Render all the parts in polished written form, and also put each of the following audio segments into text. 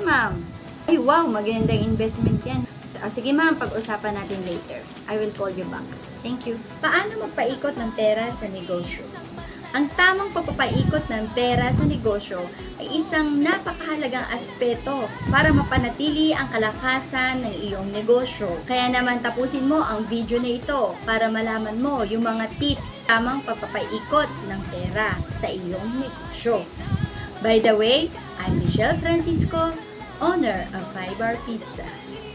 ma'am. Ay, wow, magandang investment yan. Sige ma'am, pag-usapan natin later. I will call you back. Thank you. Paano magpaikot ng pera sa negosyo? Ang tamang pagpapaikot ng pera sa negosyo ay isang napakahalagang aspeto para mapanatili ang kalakasan ng iyong negosyo. Kaya naman tapusin mo ang video na ito para malaman mo yung mga tips tamang pagpapaikot ng pera sa iyong negosyo. By the way, I'm Michelle Francisco, owner of 5 Bar Pizza.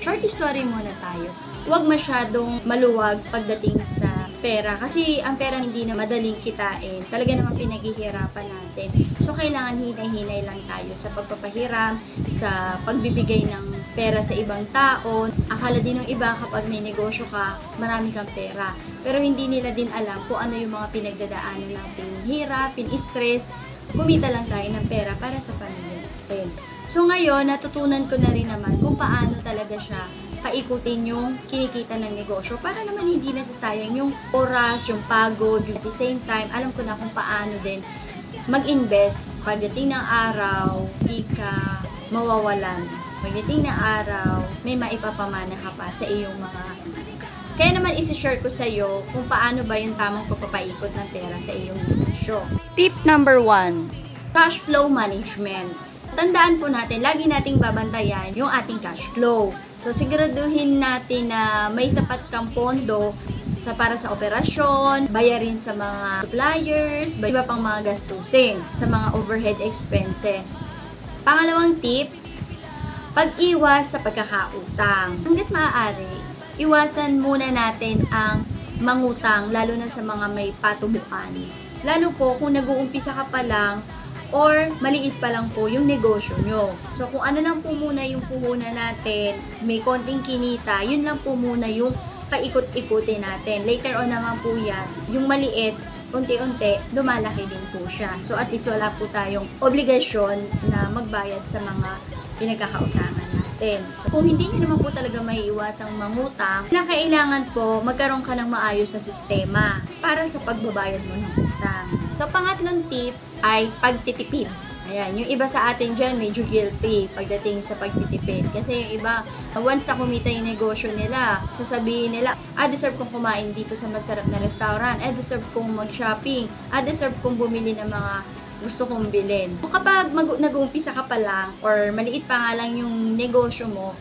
Short story muna tayo. Huwag masyadong maluwag pagdating sa pera kasi ang pera hindi na madaling kitain. Talaga naman pinaghihirapan natin. So, kailangan hinay-hinay lang tayo sa pagpapahiram, sa pagbibigay ng pera sa ibang tao. Akala din ng iba kapag may negosyo ka, marami kang pera. Pero hindi nila din alam kung ano yung mga pinagdadaanan natin. Hirap, stress. Kumita lang tayo ng pera para sa pamilya natin. So ngayon, natutunan ko na rin naman kung paano talaga siya paikutin yung kinikita ng negosyo para naman hindi nasasayang yung oras, yung pagod, at the same time, alam ko na kung paano din mag-invest. Pagdating ng araw, hindi ka mawawalan. Pagdating ng araw, may maipapamana ka pa sa iyong mga. Kaya naman isi-share ko sa iyo kung paano ba yung tamang pagpapaikot ng pera sa iyong negosyo. Tip number 1, cash flow management. Tandaan po natin, lagi nating babantayan yung ating cash flow. So, siguraduhin natin na may sapat kang pondo para sa operasyon, bayarin sa mga suppliers, iba pang mga gastusin, sa mga overhead expenses. Pangalawang tip, pag-iwas sa pagkakautang. Hanggat maaari, iwasan muna natin ang mangutang, lalo na sa mga may patubuan. Lalo po kung nag-uumpisa ka pa lang, or maliit pa lang po yung negosyo nyo. So, kung ano lang po muna yung puhunan natin, may konting kinita, yun lang po muna yung paikot-ikutin natin. Later on naman po yan, yung maliit, unti-unti, lumalaki din po siya. So, at least wala po tayong obligasyon na magbayad sa mga pinagkakautangan natin. So, kung hindi nyo naman po talaga maiiwasang mangutang, kailangan po magkaroon ka ng maayos na sistema para sa pagbabayad mo ng utang. So, pangatlong tip ay pagtitipid. Ayan, yung iba sa atin dyan, medyo guilty pagdating sa pagtitipid. Kasi yung iba, once na kumita yung negosyo nila, sasabihin nila, deserve kong kumain dito sa masarap na restaurant, deserve kong mag-shopping, deserve kong bumili ng mga gusto kong bilhin. Kapag nag-uumpisa ka pa lang, or maliit pa nga lang yung negosyo mo,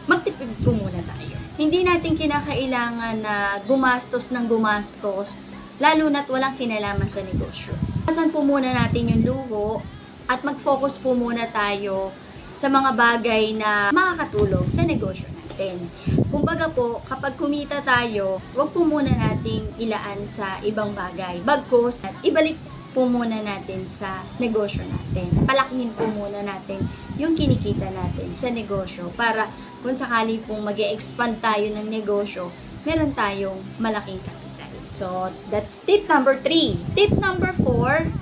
magtipid po muna tayo. Hindi natin kinakailangan na gumastos ng gumastos, lalo na't walang kinalaman sa negosyo. Pasan po muna natin yung luho at mag-focus po muna tayo sa mga bagay na makakatulong sa negosyo natin. Kumbaga po, kapag kumita tayo, wag po muna nating ilaan sa ibang bagay. Bagkus, ibalik po muna natin sa negosyo natin. Palakihin po muna natin yung kinikita natin sa negosyo para kung sakali pong mag-e-expand tayo ng negosyo, meron tayong malaking kapital. So, that's tip number 3. Tip number 4,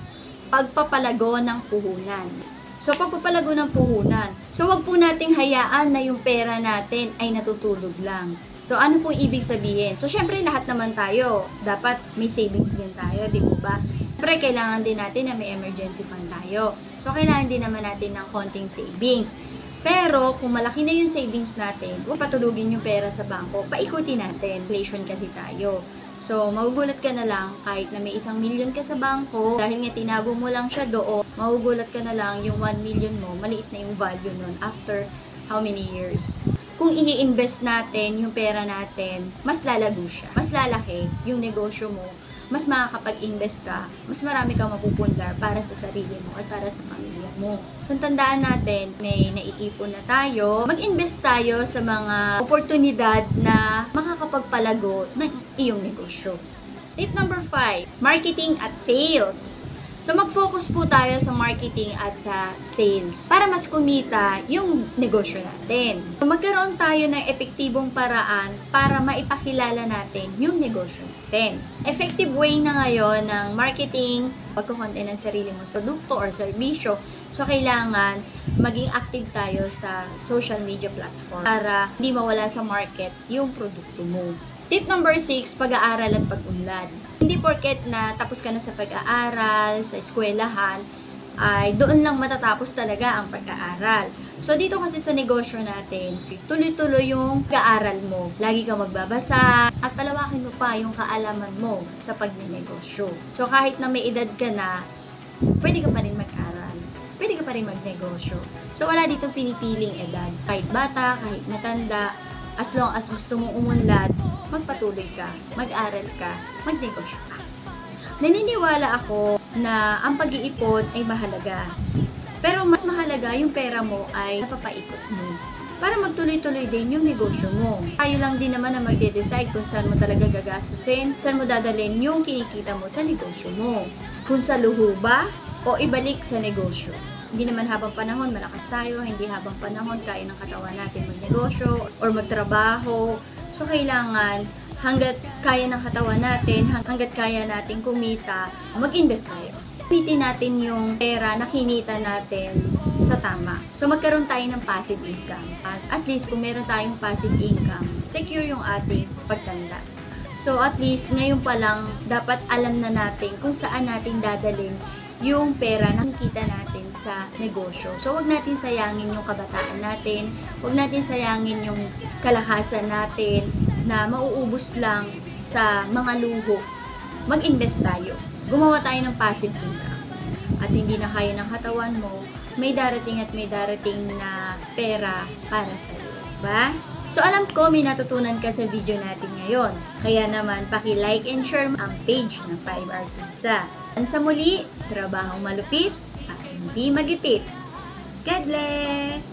pagpapalago ng puhunan. So, pagpapalago ng puhunan. So, wag po nating hayaan na yung pera natin ay natutulog lang. So, ano po ibig sabihin? So, syempre, lahat naman tayo, dapat may savings din tayo, di ba? Syempre, kailangan din natin na may emergency fund tayo. So, kailangan din naman natin ng konting savings. Pero, kung malaki na yung savings natin, huwag patulugin yung pera sa bangko, paikutin natin. Inflation kasi tayo. So, magugulat ka na lang kahit na may 1 million ka sa bangko, dahil nga tinago mo lang siya doon, magugulat ka na lang yung 1 million mo, maliit na yung value nun after how many years. Kung i-invest natin yung pera natin, mas lalago siya, mas lalaki yung negosyo mo, mas makakapag-invest ka, mas marami kang mapupundar para sa sarili mo at para sa pamilya mo. So, tandaan natin, may naiipon na tayo, mag-invest tayo sa mga oportunidad na makakapagpalago ng iyong negosyo. Tip number 5, marketing at sales. So, mag-focus po tayo sa marketing at sa sales para mas kumita yung negosyo natin. So, magkaroon tayo ng epektibong paraan para maipakilala natin yung negosyo natin. Effective way na ngayon ng marketing, pagkukonte ng sarili mong produkto or serbisyo. So, kailangan maging active tayo sa social media platform para hindi mawala sa market yung produkto mo. Tip number 6, pag-aaral at pag-unlad. Hindi porket na tapos ka na sa pag-aaral, sa eskwelahan, ay doon lang matatapos talaga ang pag-aaral. So, dito kasi sa negosyo natin, tuloy-tuloy yung pag-aaral mo. Lagi ka magbabasa at palawakin mo pa yung kaalaman mo sa pagnenegosyo. So, kahit na may edad ka na, pwede ka pa rin mag-aral. Pwede ka pa rin magnegosyo. So, wala dito pinipiling edad. Kahit bata, kahit matanda, as long as gusto mong umunlad, magpatuloy ka, mag-aral ka, magnegosyo ka. Naniniwala ako na ang pag-iipon ay mahalaga. Pero mas mahalaga yung pera mo ay napapaikot mo. Para magtuloy-tuloy din yung negosyo mo. Tayo lang din naman na magde-decide kung saan mo talaga gagastusin, saan mo dadalhin yung kinikita mo sa negosyo mo. Kung sa luho ba o ibalik sa negosyo. Hindi naman habang panahon malakas tayo, hindi habang panahon kaya ng katawan natin magnegosyo or magtrabaho. So kailangan hanggat kaya ng katawan natin, hanggat kaya natin kumita, mag-invest tayo. Gamitin natin yung pera na kinita natin sa tama. So magkaroon tayo ng passive income. At least kung meron tayong passive income, secure yung ating pagtanda. So at least ngayon pa lang dapat alam na natin kung saan natin dadalhin yung pera na nakikita natin sa negosyo. So, wag natin sayangin yung kabataan natin, wag natin sayangin yung kalakasan natin na mauubos lang sa mga luho. Mag-invest tayo. Gumawa tayo ng passive income. At hindi na kaya ng katawan mo, may darating na pera para sa iyo. Diba? So, alam ko may natutunan ka sa video natin ngayon. Kaya naman, paki-like and share ang page ng 5R Pizza. Sa muli, trabahong malupit at hindi magipit. God bless!